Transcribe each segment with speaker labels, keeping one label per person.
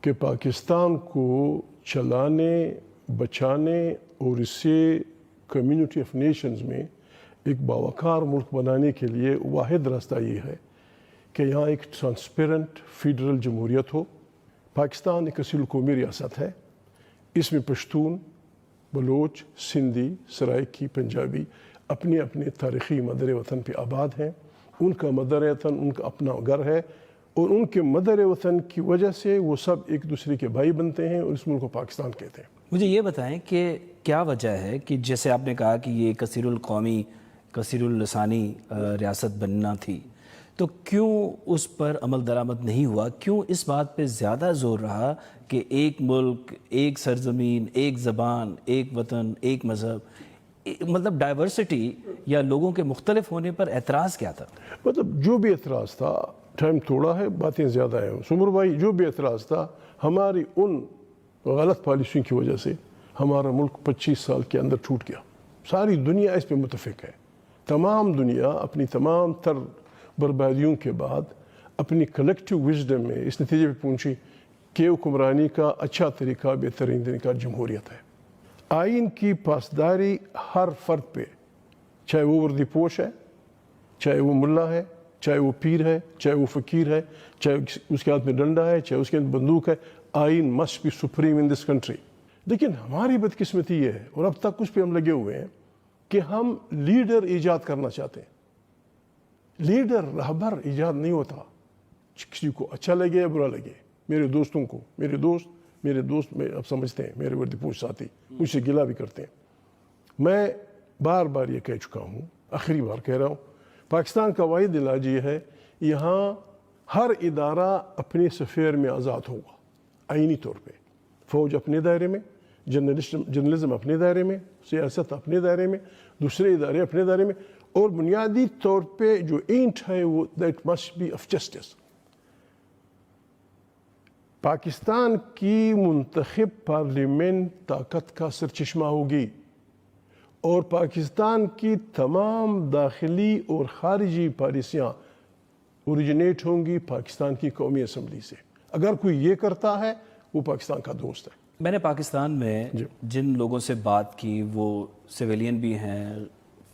Speaker 1: کہ پاکستان کو چلانے، بچانے اور اسے کمیونٹی آف نیشنز میں ایک باوقار ملک بنانے کے لیے واحد راستہ یہ ہے کہ یہاں ایک ٹرانسپیرنٹ فیڈرل جمہوریت ہو۔ پاکستان ایک اصیل قومی ریاست ہے، اس میں پشتون، بلوچ، سندھی، سرائکی، پنجابی اپنے اپنے تاریخی مدر وطن پہ آباد ہیں۔ ان کا مدر وطن ان کا اپنا گھر ہے، اور ان کے مدر وطن کی وجہ سے وہ سب ایک دوسرے کے بھائی بنتے ہیں اور اس ملک کو پاکستان کہتے ہیں۔
Speaker 2: مجھے یہ بتائیں کہ کیا وجہ ہے کہ جیسے آپ نے کہا کہ یہ کثیر القومی، کثیر اللسانی ریاست بننا تھی، تو کیوں اس پر عمل درآمد نہیں ہوا؟ کیوں اس بات پہ زیادہ زور رہا کہ ایک ملک، ایک سرزمین، ایک زبان، ایک وطن، ایک مذہب، مطلب ڈائیورسٹی یا لوگوں کے مختلف ہونے پر اعتراض کیا تھا؟
Speaker 1: مطلب جو بھی اعتراض تھا، ٹائم تھوڑا ہے، باتیں زیادہ ہیں سمر بھائی، جو بھی اعتراض تھا ہماری ان غلط پالیسیوں کی وجہ سے ہمارا ملک 25 سال کے اندر ٹوٹ گیا۔ ساری دنیا اس پہ متفق ہے، تمام دنیا اپنی تمام تر بربادیوں کے بعد اپنی کلیکٹیو وزڈم میں اس نتیجے پہ پہنچی کہ حکمرانی کا اچھا طریقہ بہترین طریقہ جمہوریت ہے۔ آئین کی پاسداری ہر فرد پہ، چاہے وہ وردی پوش ہے، چاہے وہ ملا ہے، چاہے وہ پیر ہے، چاہے وہ فقیر ہے، چاہے اس کے ہاتھ میں ڈنڈا ہے، چاہے اس کے ہاتھ بندوق ہے، آئین must be supreme in this country. لیکن ہماری بدقسمتی یہ ہے، اور اب تک اس پہ ہم لگے ہوئے ہیں، کہ ہم لیڈر ایجاد کرنا چاہتے ہیں۔ لیڈر، رہبر ایجاد نہیں ہوتا، کسی کو اچھا لگے یا برا لگے۔ میرے دوستوں کو، میرے دوست میں اب سمجھتے ہیں، میرے وردی پوش ساتھی مجھ سے گلہ بھی کرتے ہیں۔ میں بار بار یہ کہہ چکا ہوں، آخری بار کہہ رہا ہوں، پاکستان کا واحد علاج یہ ہے، یہاں ہر ادارہ اپنے سفیر میں آزاد ہوگا آئینی طور پہ۔ فوج اپنے دائرے میں، جرنلزم اپنے دائرے میں، سیاست اپنے دائرے میں، دوسرے ادارے اپنے دائرے میں، اور بنیادی طور پہ جو اینٹ ہے وہ that must be of justice. Pakistan کی منتخب پارلیمنٹ طاقت کا سرچشمہ ہوگی، اور پاکستان کی تمام داخلی اور خارجی پالیسیاں اوریجنیٹ ہوں گی پاکستان کی قومی اسمبلی سے۔ اگر کوئی یہ کرتا ہے وہ پاکستان کا دوست ہے۔
Speaker 2: میں نے پاکستان میں جن لوگوں سے بات کی، وہ سویلین بھی ہیں،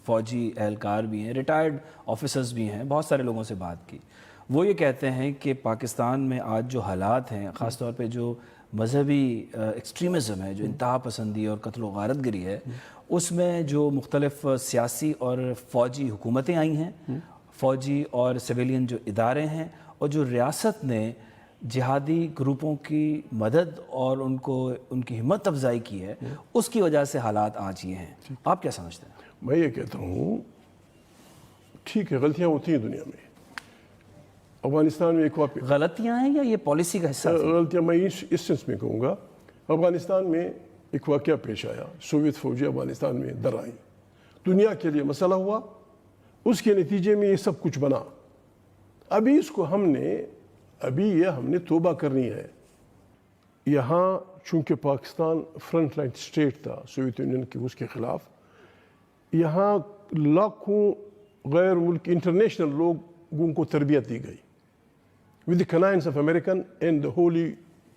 Speaker 2: فوجی اہلکار بھی ہیں، ریٹائرڈ آفیسرز بھی ہیں، بہت سارے لوگوں سے بات کی۔ وہ یہ کہتے ہیں کہ پاکستان میں آج جو حالات ہیں، خاص طور پہ جو مذہبی ایکسٹریمزم ہے، جو انتہا پسندی اور قتل و غارت گری ہے، اس میں جو مختلف سیاسی اور فوجی حکومتیں آئی ہیں، فوجی اور سویلین جو ادارے ہیں، اور جو ریاست نے جہادی گروپوں کی مدد اور ان کی ہمت افزائی کی ہے، اس کی وجہ سے حالات آج یہ ہیں۔ آپ کیا سمجھتے ہیں؟
Speaker 1: میں یہ کہتا ہوں، ٹھیک ہے، غلطیاں ہوتی ہیں دنیا میں۔ افغانستان میں ایک واقعہ،
Speaker 2: غلطیاں ہیں یا یہ پالیسی کا حصہ تھی؟
Speaker 1: غلطیاں میں اس سینس میں کہوں گا، افغانستان میں ایک واقعہ پیش آیا، سوویت فوجی افغانستان میں در آئیں، دنیا کے لیے مسئلہ ہوا، اس کے نتیجے میں یہ سب کچھ بنا۔ ابھی اس کو ہم نے توبہ کرنی ہے۔ یہاں چونکہ پاکستان فرنٹ لائن اسٹیٹ تھا سوویت یونین کی، اس کے خلاف یہاں لاکھوں غیر ملک انٹرنیشنل لوگوں کو تربیت دی گئی with the canines of American and the holy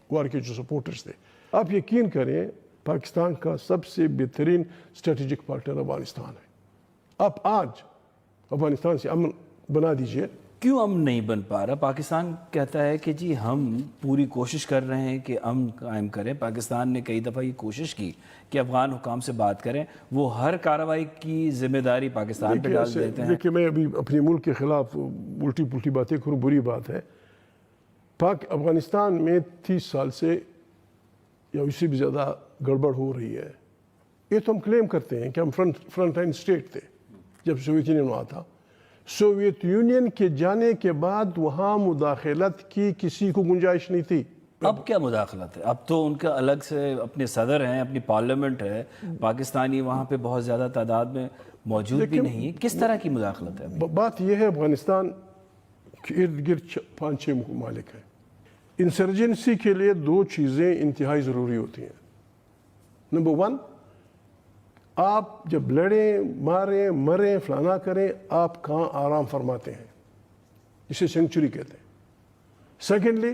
Speaker 1: war کے جو سپورٹرز تھے۔ آپ یقین کریں، پاکستان کا سب سے بہترین اسٹریٹجک پارٹنر افغانستان ہے۔ آپ آج افغانستان سے امن بنا دیجئے۔
Speaker 2: کیوں امن نہیں بن پا رہا؟ پاکستان کہتا ہے کہ جی ہم پوری کوشش کر رہے ہیں کہ امن قائم کریں۔ پاکستان نے کئی دفعہ یہ کوشش کی کہ افغان حکام سے بات کریں، وہ ہر کارروائی کی ذمہ داری پاکستان پہ ڈال دیتے ہیں۔
Speaker 1: دیکھیں، میں ابھی اپنے ملک کے خلاف الٹی پلٹی باتیں کروں، بری بات ہے۔ افغانستان میں 30 سال سے یا اس سے بھی زیادہ گڑبڑ ہو رہی ہے۔ یہ تو ہم کلیم کرتے ہیں کہ ہم فرنٹ لائن اسٹیٹ تھے جب سوویت یونین وہاں تھا۔ سوویت یونین کے جانے کے بعد وہاں مداخلت کی کسی کو گنجائش نہیں تھی۔
Speaker 2: اب کیا مداخلت ہے؟ اب تو ان کا الگ سے اپنے صدر ہیں، اپنی پارلیمنٹ ہے، پاکستانی وہاں پہ بہت زیادہ تعداد میں موجود بھی نہیں۔ کس طرح کی مداخلت ہے؟
Speaker 1: بات یہ ہے، افغانستان کے ارد گرد 5-6 ممالک ہیں۔ انسرجنسی کے لیے 2 چیزیں انتہائی ضروری ہوتی ہیں۔ نمبر 1، آپ جب لڑیں، ماریں، مریں، فلانا کریں، آپ کہاں آرام فرماتے ہیں، اسے سینکچری کہتے ہیں۔ سیکنڈلی،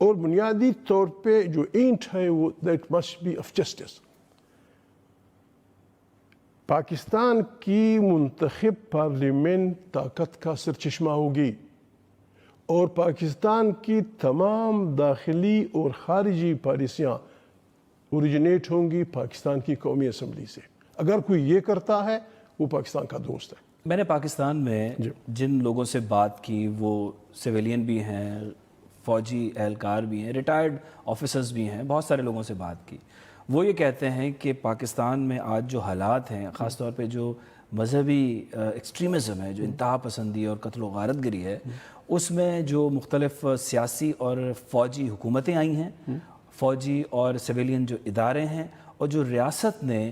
Speaker 1: اور بنیادی طور پہ جو اینٹ ہے وہ that must be of justice. Pakistan کی منتخب پارلیمنٹ طاقت کا سرچشمہ ہوگی اور پاکستان کی تمام داخلی اور خارجی پالیسیاں اوریجنیٹ ہوں گی پاکستان کی قومی اسمبلی سے. اگر کوئی یہ کرتا ہے وہ پاکستان کا دوست ہے.
Speaker 2: میں نے پاکستان میں جن لوگوں سے بات کی وہ سویلین بھی ہیں, فوجی اہلکار بھی ہیں, ریٹائرڈ آفیسرز بھی ہیں, بہت سارے لوگوں سے بات کی. وہ یہ کہتے ہیں کہ پاکستان میں آج جو حالات ہیں, خاص طور پہ جو مذہبی ایکسٹریمزم ہے, جو انتہا پسندی اور قتل و غارت گری ہے, اس میں جو مختلف سیاسی اور فوجی حکومتیں آئی ہیں, فوجی اور سویلین جو ادارے ہیں, اور جو ریاست نے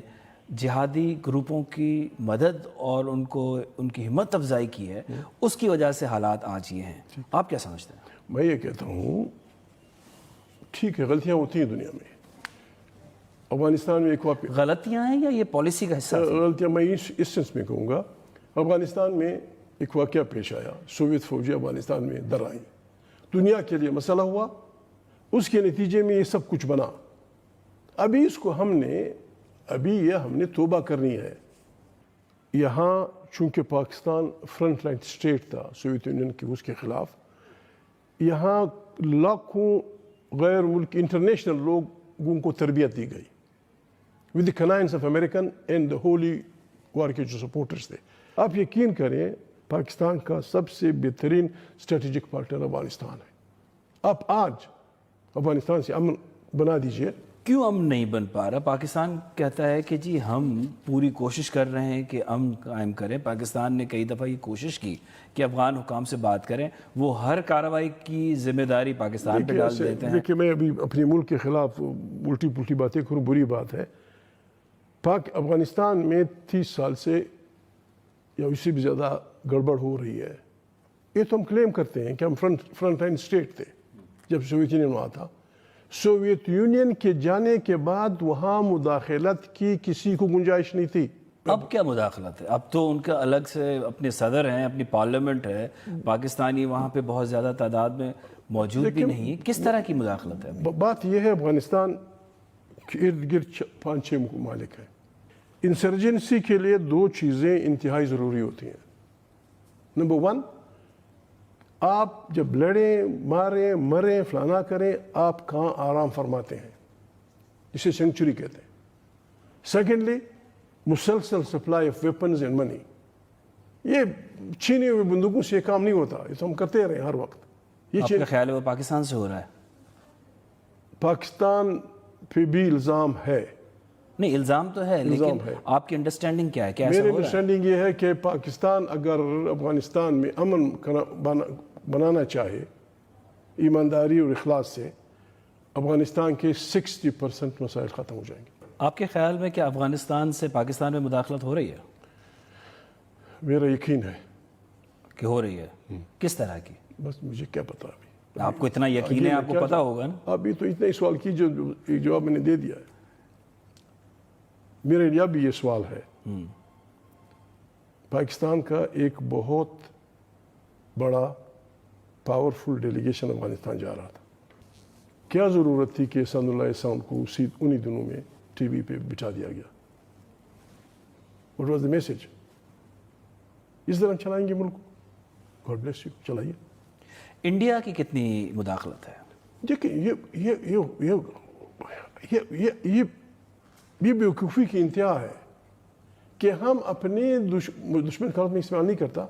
Speaker 2: جہادی گروپوں کی مدد اور ان کی ہمت افزائی کی ہے, اس کی وجہ سے حالات آج یہ ہیں. آپ کیا سمجھتے ہیں؟
Speaker 1: میں یہ کہتا ہوں ٹھیک ہے غلطیاں ہوتی ہیں دنیا میں. افغانستان میں ایک واقعہ,
Speaker 2: غلطیاں ہیں یا یہ پالیسی کا حصہ؟
Speaker 1: غلطیاں میں اس سینس میں کہوں گا, افغانستان میں ایک واقعہ پیش آیا, سوویت فوجی افغانستان میں در آئیں, دنیا کے لیے مسئلہ ہوا, اس کے نتیجے میں یہ سب کچھ بنا. ابھی اس کو ہم نے توبہ کرنی ہے. یہاں چونکہ پاکستان فرنٹ لائن اسٹیٹ تھا سوویت یونین کے اس کے خلاف, یہاں لاکھوں غیر ملک انٹرنیشنل لوگوں کو تربیت دی گئی with the canines of American and the holy war کے جو سپورٹرز تھے. آپ یقین کریں پاکستان کا سب سے بہترین اسٹریٹجک پارٹنر افغانستان ہے. آپ آج افغانستان سے امن بنا دیجئے.
Speaker 2: کیوں امن نہیں بن پا رہا؟ پاکستان کہتا ہے کہ جی ہم پوری کوشش کر رہے ہیں کہ امن قائم کریں. پاکستان نے کئی دفعہ یہ کوشش کی کہ افغان حکام سے بات کریں, وہ ہر کارروائی کی ذمہ داری پاکستان پہ ڈال دیتے ہیں.
Speaker 1: دیکھیے میں ابھی اپنے ملک کے خلاف الٹی پلٹی باتیں کروں, بری بات ہے. افغانستان میں 30 سال سے یا اس سے بھی زیادہ گڑبڑ ہو رہی ہے. یہ تو ہم کلیم کرتے ہیں کہ ہم فرنٹ لائن اسٹیٹ تھے جب سوویت یونین وہاں تھا. سوویت یونین کے جانے کے بعد وہاں مداخلت کی کسی کو گنجائش نہیں تھی.
Speaker 2: اب کیا مداخلت ہے؟ اب تو ان کا الگ سے اپنے صدر ہیں, اپنی پارلیمنٹ ہے, پاکستانی وہاں پہ بہت زیادہ تعداد میں موجود بھی نہیں ہے. کس طرح کی مداخلت ہے؟
Speaker 1: بات یہ ہے افغانستان کے ارد گرد 5-6 ممالک ہیں. انسرجنسی کے لیے 2 چیزیں انتہائی ضروری ہوتی ہیں. نمبر 1, آپ جب لڑیں, ماریں, مریں, فلانا کریں, آپ کہاں آرام فرماتے ہیں, اسے سینکچری کہتے ہیں. سیکنڈلی, مسلسل supply of weapons and money. یہ چھینے ہوئے بندوقوں سے یہ کام نہیں ہوتا, یہ تو ہم کرتے رہے ہر وقت.
Speaker 2: آپ کا خیال ہے وہ پاکستان سے ہو رہا ہے؟
Speaker 1: پاکستان پہ بھی الزام ہے.
Speaker 2: نہیں, الزام تو ہے, لیکن آپ کی انڈرسٹینڈنگ کیا ہے؟ کیا ایسا ہو رہا ہے؟
Speaker 1: میری انڈرسٹینڈنگ یہ ہے کہ پاکستان اگر افغانستان میں امن بنانا چاہے ایمانداری اور اخلاص سے, افغانستان کے 60% مسائل ختم ہو جائیں گے.
Speaker 2: آپ کے خیال میں کیا افغانستان سے پاکستان میں مداخلت ہو رہی ہے؟
Speaker 1: میرا یقین ہے
Speaker 2: کہ ہو رہی ہے. کس طرح کی؟
Speaker 1: بس مجھے کیا پتا ابھی.
Speaker 2: آپ کو اتنا یقین ہے, آپ کو پتا ہوگا نا.
Speaker 1: ابھی تو اتنا ہی سوال کی جو جواب میں نے دے دیا ہے. میرے لیے بھی یہ سوال ہے. پاکستان کا ایک بہت بڑا پاورفل ڈیلیگیشن افغانستان جا رہا تھا. کیا ضرورت تھی کہ سعد اللہ احسان کو انہی دنوں میں ٹی وی پہ بٹھا دیا گیا؟ What was the message? اس طرح چلائیں گے ملک کو. گاڈ بلیس یو, چلائیے.
Speaker 2: انڈیا کی کتنی مداخلت ہے؟
Speaker 1: دیکھیں یہ بیوقوفی کی انتہا ہے کہ ہم اپنے دشمن کا میں استعمال نہیں کرتا,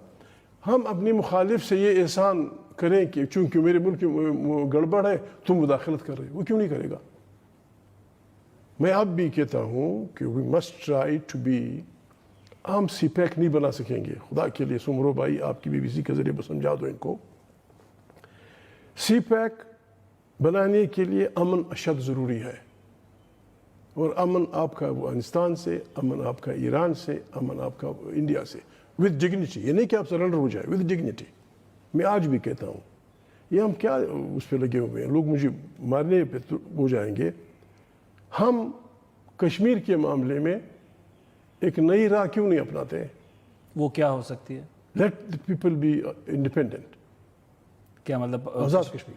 Speaker 1: ہم اپنے مخالف سے یہ احسان کریں کہ چونکہ میرے ملک میں گڑبڑ ہے تم مداخلت کر رہے ہو. وہ کیوں نہیں کرے گا؟ میں اب بھی کہتا ہوں کہ we must try to be. ہم سی پیک نہیں بنا سکیں گے, خدا کے لیے سمرو بھائی آپ کی BBC کے ذریعے سمجھا دو ان کو. سی پیک بنانے کے لیے امن اشد ضروری ہے, اور امن آپ کا افغانستان سے, امن آپ کا ایران سے, امن آپ کا انڈیا سے, ود ڈگنیٹی. یہ نہیں کہ آپ سرنڈر ہو جائے, ود ڈگنیٹی. میں آج بھی کہتا ہوں یہ ہم کیا اس پہ لگے ہوئے ہیں, لوگ مجھے مارنے پہ ہو جائیں گے. ہم کشمیر کے معاملے میں ایک نئی راہ کیوں نہیں اپناتے؟
Speaker 2: وہ کیا ہو سکتی ہے؟
Speaker 1: Let the people be independent.
Speaker 2: کیا مطلب؟
Speaker 1: آزاد کشمیر.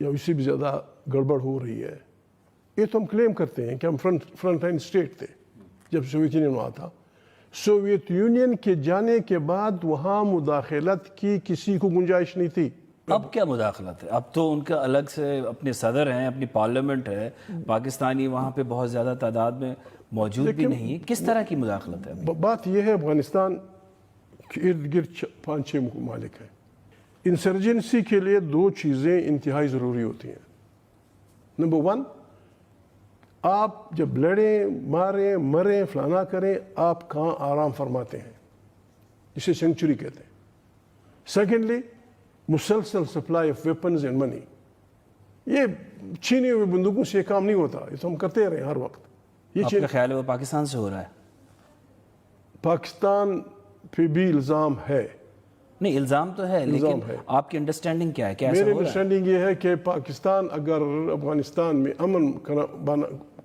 Speaker 1: یا اس سے بھی زیادہ گڑبڑ ہو رہی ہے. یہ تو ہم کلیم کرتے ہیں کہ ہم فرنٹ لائن اسٹیٹ تھے جب سوویت یونین وہاں تھا. سوویت یونین کے جانے کے بعد وہاں مداخلت کی کسی کو گنجائش نہیں تھی.
Speaker 2: اب کیا مداخلت ہے؟ اب تو ان کا الگ سے اپنے صدر ہیں, اپنی پارلیمنٹ ہے, پاکستانی وہاں پہ بہت زیادہ تعداد میں موجود بھی نہیں ہے. کس طرح کی مداخلت ہے؟
Speaker 1: بات یہ ہے افغانستان کے ارد گرد 5-6 ممالک ہیں. انسرجنسی کے لیے 2 چیزیں انتہائی ضروری ہوتی ہیں. نمبر 1, آپ جب لڑیں, ماریں, مریں, فلانا کریں, آپ کہاں آرام فرماتے ہیں, اسے سینکچری کہتے ہیں. سیکنڈلی, مسلسل supply of weapons and money. یہ چھینے ہوئے بندوقوں سے کام نہیں ہوتا, یہ تو ہم کرتے رہے ہر وقت.
Speaker 2: آپ کا خیال ہے وہ پاکستان سے ہو رہا ہے؟
Speaker 1: پاکستان پہ بھی الزام ہے.
Speaker 2: نہیں, الزام تو ہے, لیکن آپ کی انڈرسٹینڈنگ کیا ہے, کیا ایسا
Speaker 1: میری
Speaker 2: ہو رہا ہے؟
Speaker 1: انڈرسٹینڈنگ یہ ہے کہ پاکستان اگر افغانستان میں امن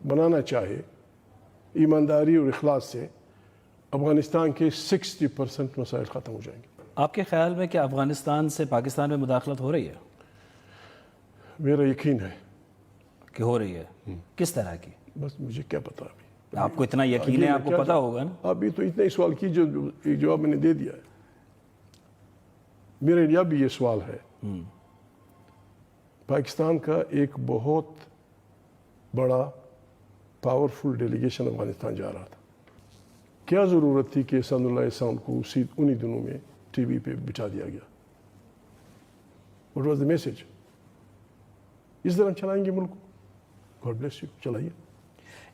Speaker 1: بنانا چاہے ایمانداری اور اخلاص سے, افغانستان کے 60% مسائل ختم ہو جائیں گے.
Speaker 2: آپ کے خیال میں کیا افغانستان سے پاکستان میں مداخلت ہو رہی ہے؟
Speaker 1: میرا یقین ہے
Speaker 2: کہ ہو رہی ہے. کس طرح کی؟
Speaker 1: بس مجھے کیا پتا ابھی.
Speaker 2: آپ کو اتنا یقین ہے, آپ کو پتا ہوگا نا.
Speaker 1: ابھی تو اتنا ہی سوال کی جو جواب میں نے دے دیا ہے. میرا یہ بھی یہ سوال ہے, پاکستان کا ایک بہت بڑا پاورفل ڈیلیگیشن افغانستان جا رہا تھا. کیا ضرورت تھی کہ اسد اللہ احسان کو انہی دنوں میں ٹی وی پہ بٹھا دیا گیا؟ What was the message? اس طرح چلائیں گے ملک کو؟ گاڈ بلیس یو, چلائیے.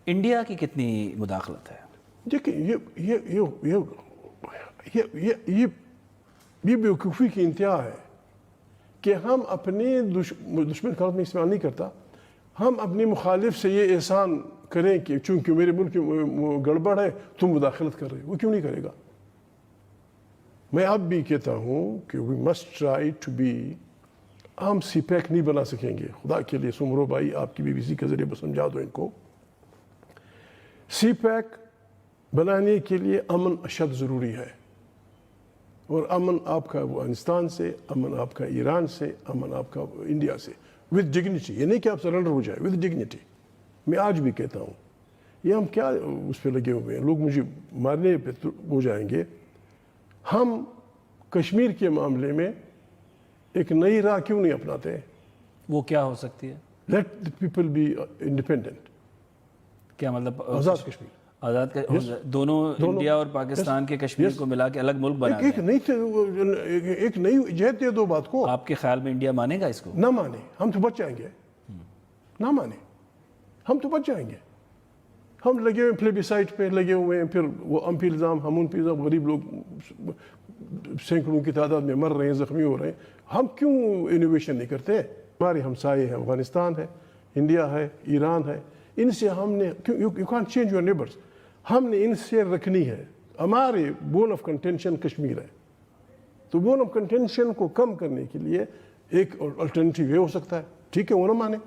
Speaker 2: انڈیا کی کتنی مداخلت ہے؟
Speaker 1: دیکھیں, یہ بیوقوفی کی انتہا ہے کہ ہم اپنے دشمن کا میں استعمال نہیں کرتا, ہم اپنے مخالف سے یہ احسان کریں کہ چونکہ میرے ملک میں گڑبڑ ہے تم مداخلت کر رہے ہو. وہ کیوں نہیں کرے گا؟ میں اب بھی کہتا ہوں کہ we must try to be. ہم سی پیک نہیں بنا سکیں گے, خدا کے لیے سمرو بھائی آپ کی BBC کے ذریعے سمجھا دو ان کو. سی پیک بنانے کے لیے امن اشد ضروری ہے, اور امن آپ کا افغانستان سے, امن آپ کا ایران سے, امن آپ کا انڈیا سے, ود ڈگنیٹی. یہ نہیں کہ آپ سرنڈر ہو جائے, ود ڈگنیٹی. میں آج بھی کہتا ہوں, یہ ہم کیا اس پہ لگے ہوئے ہیں, لوگ مجھے مارنے پہ ہو جائیں گے. ہم کشمیر کے معاملے میں ایک نئی راہ کیوں نہیں اپناتے؟
Speaker 2: وہ کیا ہو سکتی ہے؟
Speaker 1: Let the people be independent.
Speaker 2: کیا مطلب؟
Speaker 1: آزاد کشمیر.
Speaker 2: آزاد دونوں انڈیا اور پاکستان کے کشمیر کو ملا کے الگ ملک بنا
Speaker 1: ایک نئی جہت دے دو بات کو.
Speaker 2: آپ کے خیال میں انڈیا مانے گا اس کو؟
Speaker 1: نہ مانے, ہم تو بچ جائیں گے. نہ مانے, ہم تو بچ جائیں گے. ہم لگے ہوئے پلیبیسائٹ پہ لگے ہوئے ہیں, پھر وہ ہم پہ الزام, ہم ان پہ الزام. غریب لوگ سینکڑوں کی تعداد میں مر رہے ہیں, زخمی ہو رہے ہیں. ہم کیوں انوویشن نہیں کرتے؟ ہمارے ہمسائے ہیں, افغانستان ہے, انڈیا ہے, ایران ہے. ان سے ہم نے you can't change your neighbours. ہم نے ان سے رکھنی ہے. ہمارے بون آف کنٹینشن کشمیر ہے, تو بون آف کنٹینشن کو کم کرنے کے لیے ایک الٹرنیٹیو وے ہو سکتا ہے. ٹھیک ہے, وہ نہ مانے.